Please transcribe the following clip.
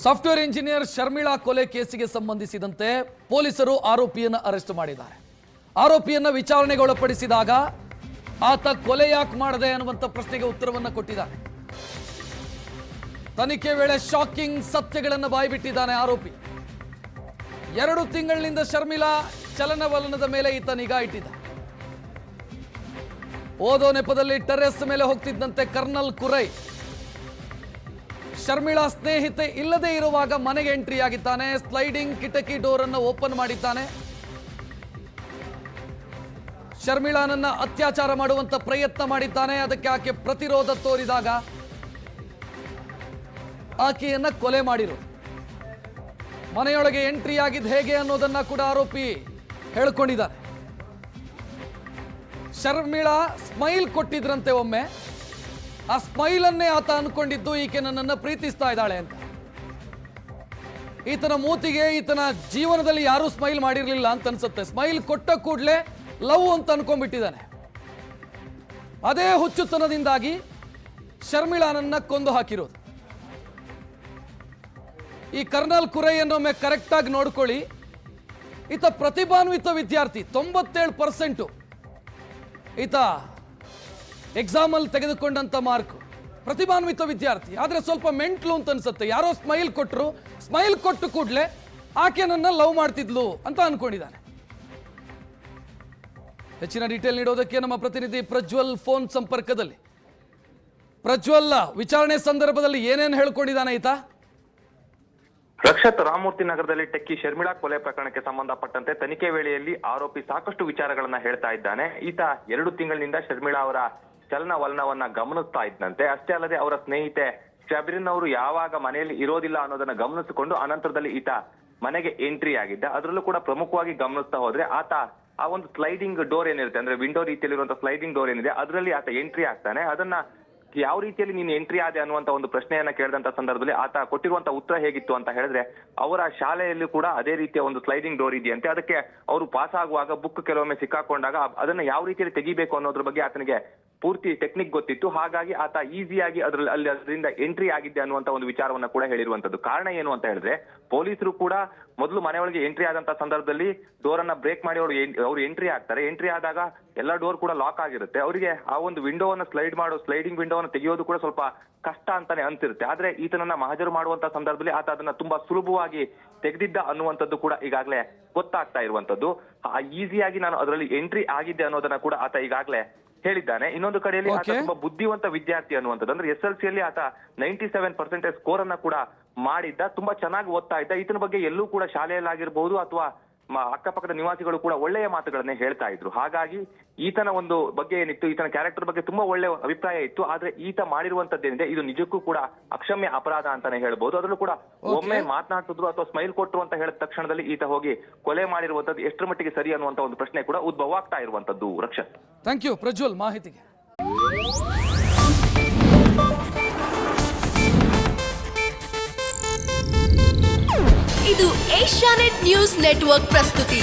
Software engineer Sharmila ಕೊಲೆ ಕೇಸಿಗೆ ಸಂಬಂಧಿಸಿದಂತೆ ಪೊಲೀಸರು ಆರೋಪಿಯನ್ನು ಅರೆಸ್ಟ್ ಮಾಡಿದ್ದಾರೆ. ಆರೋಪಿಯನ್ನು ವಿಚಾರಣೆಗೆ ಒಳಪಡಿಸಿದಾಗ ಆತ ಕೊಲೆ ಯಾಕೆ ಮಾಡದೆ ಅನ್ನುವಂಥ ಪ್ರಶ್ನೆಗೆ ಉತ್ತರವನ್ನು ಕೊಟ್ಟಿದ್ದಾನೆ. ತನಿಖೆ ವೇಳೆ ಶಾಕಿಂಗ್ ಸತ್ಯಗಳನ್ನು ಬಾಯ್ಬಿಟ್ಟಿದ್ದಾನೆ ಆರೋಪಿ. 2 ತಿಂಗಳಿನಿಂದ ಶರ್ಮಿಳಾ ಚಲನವಲನದ ಮೇಲೆ ಈತ ನಿಗಾ ಇಟ್ಟಿದ್ದ. ಓದೋ ನೆಪದಲ್ಲಿ ಟೆರೆಸ್ ಮೇಲೆ ಹೋಗ್ತಿದ್ದಂತೆ ಕರ್ನಲ್ ಕುರೈ ಶರ್ಮಿಳಾ ಸ್ನೇಹಿತೆ ಇಲ್ಲದೆ ಇರುವಾಗ ಮನೆಗೆ ಎಂಟ್ರಿ ಆಗಿದ್ದಾನೆ. ಸ್ಲೈಡಿಂಗ್ ಕಿಟಕಿ ಡೋರ್ ಅನ್ನು ಓಪನ್ ಮಾಡಿದ್ದಾನೆ. ಶರ್ಮಿಳಾನನ್ನ ಅತ್ಯಾಚಾರ ಮಾಡುವಂತ ಪ್ರಯತ್ನ ಮಾಡಿದ್ದಾನೆ. ಅದಕ್ಕೆ ಆಕೆ ಪ್ರತಿರೋಧ ತೋರಿದಾಗ ಆಕೆಯನ್ನ ಕೊಲೆ ಮಾಡಿರೋದು. ಮನೆಯೊಳಗೆ ಎಂಟ್ರಿ ಆಗಿದ್ದು ಹೇಗೆ ಅನ್ನೋದನ್ನ ಕೂಡ ಆರೋಪಿ ಹೇಳ್ಕೊಂಡಿದ್ದಾನೆ. ಶರ್ಮಿಳಾ ಸ್ಮೈಲ್ ಕೊಟ್ಟಿದ್ರಂತೆ ಒಮ್ಮೆ. ಆ ಸ್ಮೈಲ್ ಅನ್ನೇ ಆತ ಅನ್ಕೊಂಡಿದ್ದು ಈಕೆ ನನ್ನನ್ನು ಪ್ರೀತಿಸ್ತಾ ಇದ್ದಾಳೆ ಅಂತ. ಈತನ ಮೂತಿಗೆ ಈತನ ಜೀವನದಲ್ಲಿ ಯಾರೂ ಸ್ಮೈಲ್ ಮಾಡಿರಲಿಲ್ಲ ಅಂತ ಅನ್ಸುತ್ತೆ. ಸ್ಮೈಲ್ ಕೊಟ್ಟ ಕೂಡಲೇ ಲವ್ ಅಂತ ಅನ್ಕೊಂಡ್ಬಿಟ್ಟಿದ್ದಾನೆ. ಅದೇ ಹುಚ್ಚುತನದಿಂದಾಗಿ ಶರ್ಮಿಳಾನನ್ನ ಕೊಂದು ಹಾಕಿರೋದು. ಈ ಕರ್ನಲ್ ಕುರೈ ಅನ್ನೊಮ್ಮೆ ಕರೆಕ್ಟಾಗಿ ನೋಡ್ಕೊಳ್ಳಿ. ಈತ ಪ್ರತಿಭಾನ್ವಿತ ವಿದ್ಯಾರ್ಥಿ. 97% ಈತ ಎಕ್ಸಾಮಲ್ಲಿ ತೆಗೆದುಕೊಂಡಂತ ಮಾರ್ಕ್. ಪ್ರತಿಭಾನ್ವಿತ ವಿದ್ಯಾರ್ಥಿ, ಆದ್ರೆ ಸ್ವಲ್ಪ ಮೆಂಟ್ಲು ಅಂತ ಅನ್ಸುತ್ತೆ. ಯಾರೋ ಸ್ಮೈಲ್ ಕೊಟ್ಟರು, ಸ್ಮೈಲ್ ಕೊಟ್ಟು ಕೂಡಲೇ ಆಕೆ ನನ್ನ ಲವ್ ಮಾಡ್ತಿದ್ಲು ಅಂತ ಅನ್ಕೊಂಡಿದ್ದಾನೆ. ಹೆಚ್ಚಿನ ಡೀಟೇಲ್ ನೀಡೋದಕ್ಕೆ ನಮ್ಮ ಪ್ರತಿನಿಧಿ ಪ್ರಜ್ವಲ್ ಫೋನ್ ಸಂಪರ್ಕದಲ್ಲಿ. ಪ್ರಜ್ವಲ್, ವಿಚಾರಣೆ ಸಂದರ್ಭದಲ್ಲಿ ಏನೇನು ಹೇಳ್ಕೊಂಡಿದ್ದಾನೆ ಈತ? ರಕ್ಷತ್, ರಾಮಮೂರ್ತಿ ನಗರದಲ್ಲಿ ಟೆಕ್ಕಿ ಶರ್ಮಿಳಾ ಕೊಲೆ ಪ್ರಕರಣಕ್ಕೆ ಸಂಬಂಧಪಟ್ಟಂತೆ ತನಿಖೆ ವೇಳೆಯಲ್ಲಿ ಆರೋಪಿ ಸಾಕಷ್ಟು ವಿಚಾರಗಳನ್ನ ಹೇಳ್ತಾ ಇದ್ದಾನೆ. ಈತ 2 ತಿಂಗಳಿನಿಂದ ಶರ್ಮಿಳಾ ಅವರ ಚಲನವಲನವನ್ನ ಗಮನಿಸ್ತಾ ಇದ್ದಂತೆ. ಅಷ್ಟೇ ಅಲ್ಲದೆ ಅವರ ಸ್ನೇಹಿತೆ ಶಬರಿನ್ ಅವರು ಯಾವಾಗ ಮನೆಯಲ್ಲಿ ಇರೋದಿಲ್ಲ ಅನ್ನೋದನ್ನ ಗಮನಿಸಿಕೊಂಡು ಅನಂತರದಲ್ಲಿ ಈತ ಮನೆಗೆ ಎಂಟ್ರಿ ಆಗಿದ್ದ. ಅದರಲ್ಲೂ ಕೂಡ ಪ್ರಮುಖವಾಗಿ ಗಮನಿಸ್ತಾ ಹೋದ್ರೆ ಆತ ಆ ಒಂದು ಸ್ಲೈಡಿಂಗ್ ಡೋರ್ ಏನಿರುತ್ತೆ, ಅಂದ್ರೆ ವಿಂಡೋ ರೀತಿಯಲ್ಲಿರುವಂತಹ ಸ್ಲೈಡಿಂಗ್ ಡೋರ್ ಏನಿದೆ ಅದರಲ್ಲಿ ಆತ ಎಂಟ್ರಿ ಆಗ್ತಾನೆ. ಅದನ್ನ ಯಾವ ರೀತಿಯಲ್ಲಿ ನೀನು ಎಂಟ್ರಿ ಆದೆ ಅನ್ನುವಂತ ಒಂದು ಪ್ರಶ್ನೆಯನ್ನ ಕೇಳಿದಂತ ಸಂದರ್ಭದಲ್ಲಿ ಆತ ಕೊಟ್ಟಿರುವಂತ ಉತ್ತರ ಹೇಗಿತ್ತು ಅಂತ ಹೇಳಿದ್ರೆ, ಅವರ ಶಾಲೆಯಲ್ಲಿ ಕೂಡ ಅದೇ ರೀತಿಯ ಒಂದು ಸ್ಲೈಡಿಂಗ್ ಡೋರ್ ಇದೆಯಂತೆ. ಅದಕ್ಕೆ ಅವರು ಪಾಸ್ ಆಗುವಾಗ ಬುಕ್ ಕೆಲವೊಮ್ಮೆ ಸಿಕ್ಕಾಕೊಂಡಾಗ ಅದನ್ನ ಯಾವ ರೀತಿಯಲ್ಲಿ ತೆಗಿಬೇಕು ಅನ್ನೋದ್ರ ಬಗ್ಗೆ ಆತನಿಗೆ ಪೂರ್ತಿ ಟೆಕ್ನಿಕ್ ಗೊತ್ತಿತ್ತು. ಹಾಗಾಗಿ ಆತ ಈಸಿಯಾಗಿ ಅದರಿಂದ ಎಂಟ್ರಿ ಆಗಿದ್ದೆ ಅನ್ನುವಂತ ಒಂದು ವಿಚಾರವನ್ನ ಕೂಡ ಹೇಳಿರುವಂತದ್ದು. ಕಾರಣ ಏನು ಅಂತ ಹೇಳಿದ್ರೆ, ಪೊಲೀಸರು ಕೂಡ ಮೊದಲು ಮನೆಯೊಳಗೆ ಎಂಟ್ರಿ ಆದಂತ ಸಂದರ್ಭದಲ್ಲಿ ಡೋರ್ ಅನ್ನ ಬ್ರೇಕ್ ಮಾಡಿ ಅವರು ಎಂಟ್ರಿ ಆಗ್ತಾರೆ. ಎಂಟ್ರಿ ಆದಾಗ ಎಲ್ಲ ಡೋರ್ ಕೂಡ ಲಾಕ್ ಆಗಿರುತ್ತೆ. ಅವರಿಗೆ ಆ ಒಂದು ವಿಂಡೋವನ್ನ ಸ್ಲೈಡಿಂಗ್ ವಿಂಡೋವನ್ನ ತೆಗೆಯೋದು ಕೂಡ ಸ್ವಲ್ಪ ಕಷ್ಟ ಅಂತಾನೆ ಅನ್ಸಿರುತ್ತೆ. ಆದ್ರೆ ಈತನನ್ನ ಮಹಜರು ಮಾಡುವಂತ ಸಂದರ್ಭದಲ್ಲಿ ಆತ ಅದನ್ನ ತುಂಬಾ ಸುಲಭವಾಗಿ ತೆಗೆದಿದ್ದ ಅನ್ನುವಂಥದ್ದು ಕೂಡ ಈಗಾಗಲೇ ಗೊತ್ತಾಗ್ತಾ ಇರುವಂತದ್ದು. ಈಸಿಯಾಗಿ ನಾನು ಅದರಲ್ಲಿ ಎಂಟ್ರಿ ಆಗಿದ್ದೆ ಅನ್ನೋದನ್ನ ಕೂಡ ಆತ ಈಗಾಗಲೇ ಹೇಳಿದ್ದಾನೆ. ಇನ್ನೊಂದು ಕಡೆಯಲ್ಲಿ ಆತ ತುಂಬಾ ಬುದ್ಧಿವಂತ ವಿದ್ಯಾರ್ಥಿ ಅನ್ನುವಂಥದ್ದು, ಅಂದ್ರೆ SLC ಯಲ್ಲಿ ಆತ 97% ಸ್ಕೋರ್ ಅನ್ನ ಕೂಡ ಮಾಡಿದ್ದ. ತುಂಬಾ ಚೆನ್ನಾಗಿ ಓದ್ತಾ ಇದ್ದ. ಈತನ ಬಗ್ಗೆ ಎಲ್ಲೂ ಕೂಡ ಶಾಲೆಯಲ್ಲಾಗಿರ್ಬಹುದು ಅಥವಾ ಅಕ್ಕಪಕ್ಕದ ನಿವಾಸಿಗಳು ಕೂಡ ಒಳ್ಳೆಯ ಮಾತುಗಳನ್ನೇ ಹೇಳ್ತಾ ಇದ್ರು. ಹಾಗಾಗಿ ಈತನ ಒಂದು ಬಗ್ಗೆ ಏನಿತ್ತು, ಈತನ ಕ್ಯಾರೆಕ್ಟರ್ ಬಗ್ಗೆ ತುಂಬಾ ಒಳ್ಳೆ ಅಭಿಪ್ರಾಯ ಇತ್ತು. ಆದ್ರೆ ಈತ ಮಾಡಿರುವಂತದ್ದೇನಿದೆ ಇದು ನಿಜಕ್ಕೂ ಕೂಡ ಅಕ್ಷಮ್ಯ ಅಪರಾಧ ಅಂತಾನೆ ಹೇಳ್ಬಹುದು. ಅದರಲ್ಲೂ ಕೂಡ ಒಮ್ಮೆ ಮಾತನಾಡ್ತಿದ್ರು ಅಥವಾ ಸ್ಮೈಲ್ ಕೊಟ್ರು ಅಂತ ಹೇಳಿದ ತಕ್ಷಣದಲ್ಲಿ ಈತ ಹೋಗಿ ಕೊಲೆ ಮಾಡಿರುವಂತದ್ದು ಎಷ್ಟರ ಮಟ್ಟಿಗೆ ಸರಿ ಅನ್ನುವಂತ ಒಂದು ಪ್ರಶ್ನೆ ಕೂಡ ಉದ್ಭವ ಆಗ್ತಾ ಇರುವಂತದ್ದು. ರಕ್ಷತ್, ಥ್ಯಾಂಕ್ ಯು ಪ್ರಜ್ವಲ್ ಮಾಹಿತಿಗೆ. ಇದು ಏಷ್ಯಾನೆಟ್ ನ್ಯೂಸ್ ನೆಟ್ವರ್ಕ್ ಪ್ರಸ್ತುತಿ.